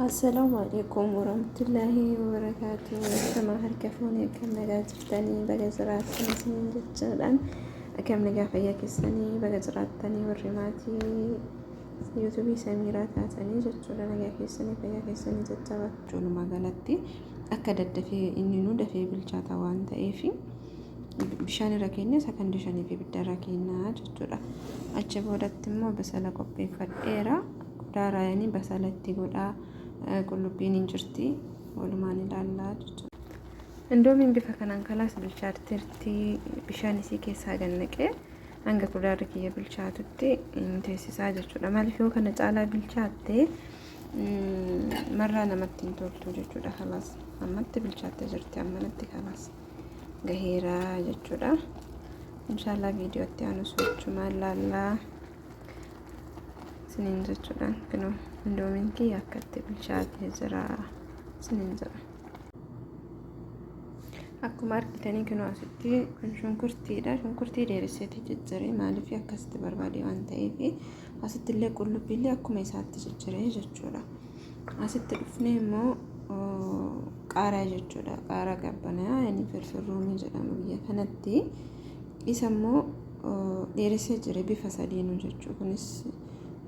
السلام عليكم ورحمة الله وبركاته. كما هركفوني كم نجاتني بجزرات سنين جدا كم نجا فيك السني بجزراتني والرماتي يوتيوبي سميرات عتني جتشولا نجا في السني فيك السني جتشوا جول ما قالتي أكدت في إني نود في بالشات وان تأيفي بشان ركيني سكندشاني في بدركينا جتشولا أجبورت مو بس أنا كوبي فديرا دارا يعني بس على تقولا qullubbiin hin jirti walumaan ilaallaa jechuudha. Indoomiin bifa kanaan kalaas bilchaatteerti bishaan isii keessaa gannaqee hanga kuduraalee kiyya bilchaatutti teessisaa jechuudha. Maaliif yoo kana caalaa bilchaattee marraa namatti hin toltu jechuudha. Kalaas ammatti bilchaattee jirti ammanatti kalaas gaheeraa jechuudha. Inshaallah viidiyootti aanu sochumaan ilaallaa sinin jechuudha. Kunoo indoomiin kiyya akkatti bilchaatee jira sinin jira. Akkuma argitanii kunoo asitti kun shunkurtiidha. Shunkurtii dheeresseeti jijjiiree maaliif akkasitti barbaade waan ta'eef asitti illee qullubbiillee akkuma isaatti jijjiiree jechuudha. Asitti dhufnee immoo qaaraa jechuudha. Qaaraa qabbanaa yani firfirruumii jedhama biyya kanatti. Isa immoo dheeressee jira bifa sadiinuu jechuudha. Kunis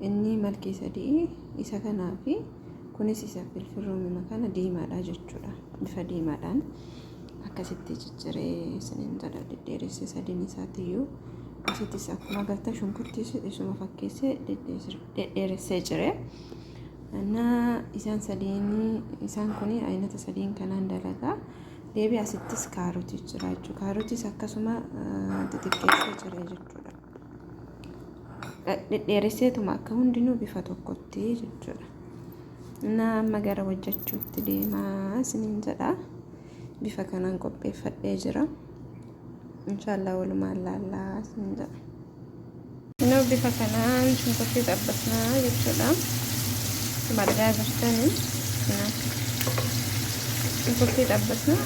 inni malkii sadii isa kanaa fi kunis isa firfirruumii makana diimaadha jechuudha. Bifa diimaadhaan akkasitti jijjiiree sinin jala dheeressee sadiin isaatiiyyuu asittis akkuma agartan shunkurtiis isuma fakkeessee dheeressee jire. Isaan sadiin isaan kuni aynata sadiin kanaan dalagaa. Deebii asittis kaarotii jira jechuudha. Kaarotiis akkasuma xixiqqeessee jira jechuudha. Dheeresseetuma akka hundinuu bifa tokkotti jechuudha. Amma gara hojjechuutti deemaa sinin jedha. Bifa kanaan qopheeffadhee jira. Inshaallah walumaan ilaallaa sinin jedha. Kunoo bifa kanaan shunkurtii xabbasnaa jechuudha. Margaa jirtanii shunkurtii xabbasnaa.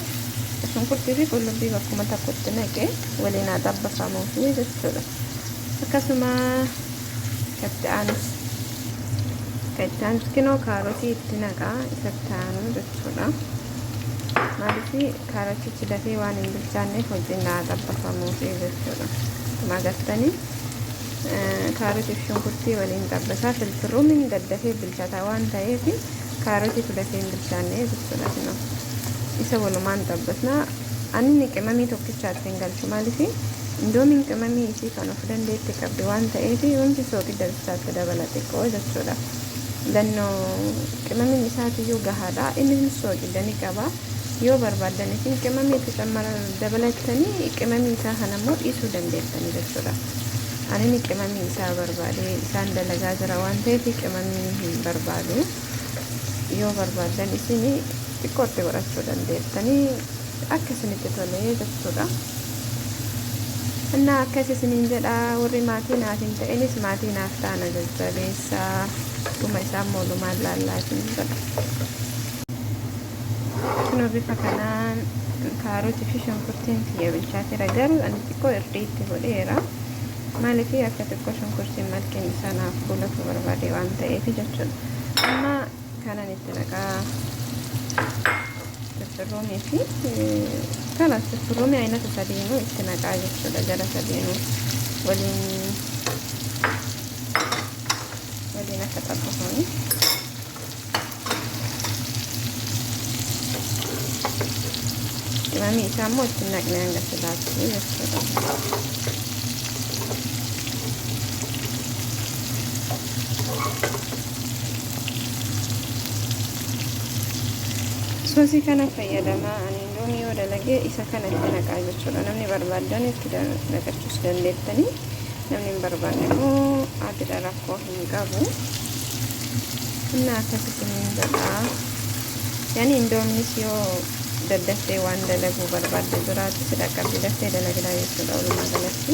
Shunkurtii fi qullubbii bakkuma tokkotti naqee waliin haa xabbafamuufi jechuudha. Akkasuma itti aanus kinoo kaarotii itti naqaa isatti aanu jechuudha. Maaliif kaarotichi dafee waan hin bilchaanneef wajjin haa xabbafamuufi jechuudha. Akkuma agartanii kaarotii fi shunkurtii waliin xabbasaa firfirruumiin daddafee bilchaataa waan ta'eef kaarotii dafee hin bilchaanne jechuudha. Kinoo isa walumaan xabbasnaa ani qimamii tokkichaatti hin galchu maaliif indoomiin qimamii isii kan of dandeetti qabdi waan ta'eef hundi soogidda bichaatti dabala xiqqoo jechuudha. Dannoo qimamiin isaatiyyuu gahaadha. Inni soogidda ni qaba. Yoo barbaadan isin qimamii itti dabalattanii qimamii isaa kana immoo dhiisuu dandeessanii jechuudha. Ani qimamii isaa barbaade isaan dalagaa jira waan ta'eef qimamii hin barbaadu. Yoo barbaadan isin xiqqootti godhachuu dandeessanii akka isinitti tolee jechuudha. Innaa akkas isiniin jedha. Warri maatii naaf hin ta'inis maatii naaf taana jajjabeessaa dhuma isaa walumaan ilaallaa isiniin jedha. Kunoo bifa kanaan kaarotii fi shunkurtiin kiyya bilchaateera garuu ani xiqqoo irdiitti godheera. Maaliif akka xiqqoo shunkurtiin malkeen isaa naaf fuulatu barbaade waan ta'eef jechuudha. Amma kanan itti naqaa firfirruumii fi kanas firfirruumii aynata sadiinuu itti naqaa jechuudha. Jala sadiinuu waliin akka xabbafanii qimamii isaa immoo itti naqnee hanga silaatti jechuudha. Soosii kana fayyadamaa ani indoomii yoo dalagee isa kana itti naqaa jechuudha. Namni barbaadan itti naqachuus dandeettanii namni hin barbaanne immoo adda rakkoo hin qabu. Innaa akkasitti hin jedhaa. Yani indoominis yoo daddaftee waan dalaguu barbaadde jiraatu si dhaqqabdi daftee dalagdaa jechuudha. Walumaa galatti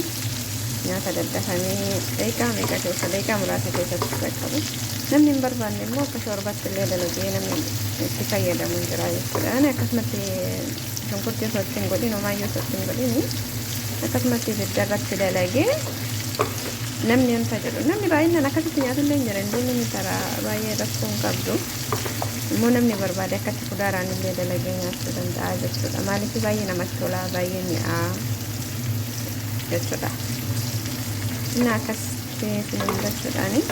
nyaata daddafamee daqiiqaa meeqa keessa daqiiqaa muraasa keessatti dhaqqabu. Namni hin barbaanne immoo akka shoorbaatti illee dalagee namni itti fayyadamu jira jechuudha. Ani akkasumatti shunkurtii osoo ittiin godhin homaayyoo osoo ittiin godhin akkasumatti ibiddarratti dalagee namni wanta jedhu namni baay'inaan akkasitti nyaatu illee hin jira. Indoomiin taraa baay'ee rakkoo hin qabdu. immoo namni barbaade akkatti kudaaraan illee dalagee nyaachuu danda'a jechuudha. Maaliif baay'ee namatti tola, baay'ee mi'aa jechuudha. Inni akkas sinin jechuudhaani.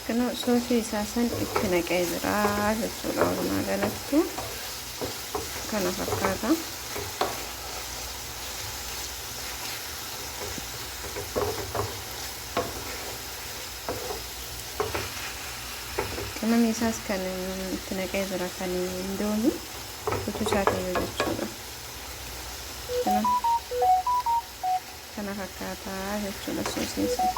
Kano soosii isaa san itti naqee jira jechuudha. Walumaa galatti kana fakkaata. Qimamni isaas kan itti naqee jira kan indoomii utuu isaati jechuudha. Kana fakkaata jechuudha soosii isaa.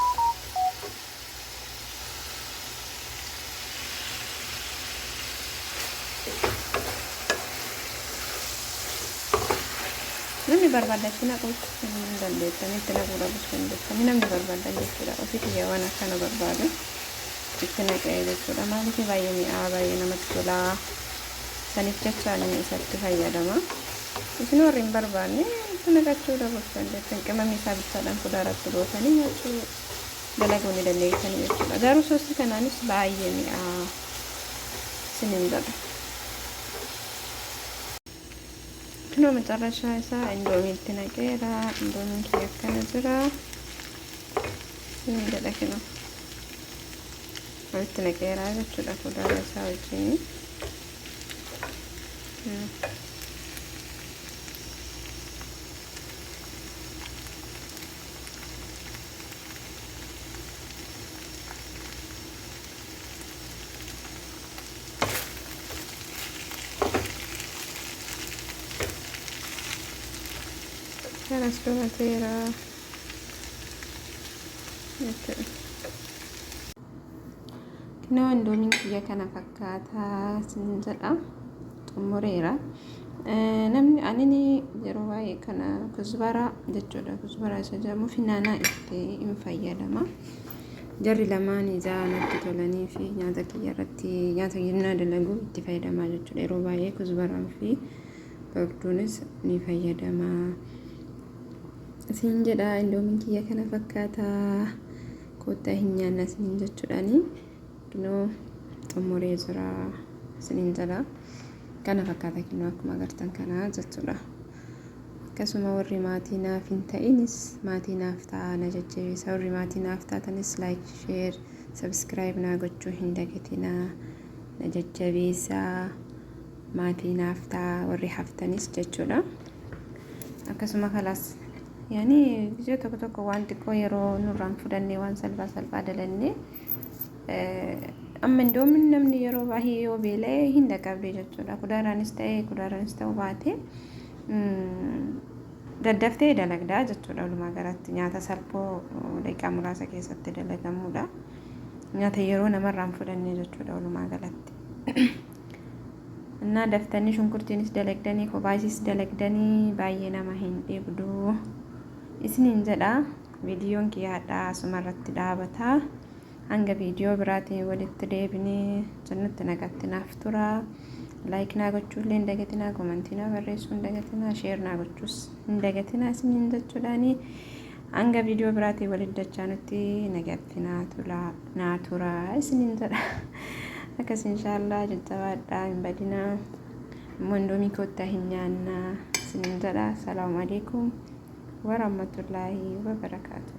Namni barbaadetti naquus hin dandeessanii itti naquu dhabus dandeessanii namni barbaadan jechuudha. Ofii xiyyeewwan akkana barbaadu itti naqee jechuudha. Maaliif baay'ee mi'aa, baay'ee namatti tola. Saniif jechaan isatti fayyadama. Isin warri hin barbaanne itti naqachuu dhabus dandeessan. Qimamni isaa bichaadhaan kudaaratti gootanii nyaachuu dalaguu ni dandeessanii jechuudha. Garuu soosii kanaanis baay'ee mi'aa isiniin jedha. Kino መጨረሻ isa indoomii itti naqeera. Indoomiin kiyya akkana jira. Inni jedha kino walitti naqeera jechuudha kudaara isaa wajjin. Kanas dhumateera jechuudha. Kinoo indoomiin kiyya kana fakkaata sin jedha xumureera. Namni anini yeroo baay'ee kana kuzbara jechuudha. Kuzbara isa jedhamu finaanaa itti hin fayyadama. Jarri lamaan ijaa natti tolanii fi nyaata kiyya irratti nyaata kiyya dalagu itti fayyadama jechuudha. Yeroo baay'ee kuzbaraan fi bakduunis ni fayyadama. Isin jedha indoomiin kiyya kana fakkaata kottaa hin nyaanna isiniin jechuudhaani. Kinoo xumuree jira isiniin jedha. Kana fakkaata kinoo akkuma agartan kana jechuudha. Akkasuma warri maatii naaf hin ta'inis maatii naaf ta'a na jajjabeessa. Warri maatii naaf taatanis like, share, subscribe naa gochuu hin dagatinaa na jajjabeessa. Maatii naaf ta'a warri haftanis jechuudha. Akkasuma kalaas yaani biyya tokko waan xiqqoo yeroo nurraan fudhannee waan salphaa dalannee amma indoomiin namni yeroo baay'ee yoo beela'e hin dhaqqabde jechuudha. Kudaaraanis ta'uu baate daddaftee dalagdaa jechuudha. Walumaa galatti nyaata salphoo daqiiqaa muraasa keessatti dalagamudha. Nyaata yeroo namarraan fudhannee jechuudha walumaa galatti. Innaa daftanii shunkurtiinis dalagdanii kobaasiis dalagdanii baay'ee nama hin dhiibdu. Isiniin jedha viidiyoon kiyyaadhaa asumarratti dhaabata. Hanga viidiyoo biraatiin walitti deebinee jannatti naqatti naaf tura. Like naa gochuullee hin dagatinaa, komentii naa barreessuu hin dagatinaa, share naa gochuus hin dagatinaa isiniin jechuudhaani. Hanga viidiyoo biraatiin walitti dachaanutti nagatti naa tura isiniin jedha. Akkas inshallah jajjabaadhaa hin badinaa. Immoo indoomii kottaa hin nyaannaa isiniin jedha. Assalaamu alaikum warahmatullahi wabarakatuh.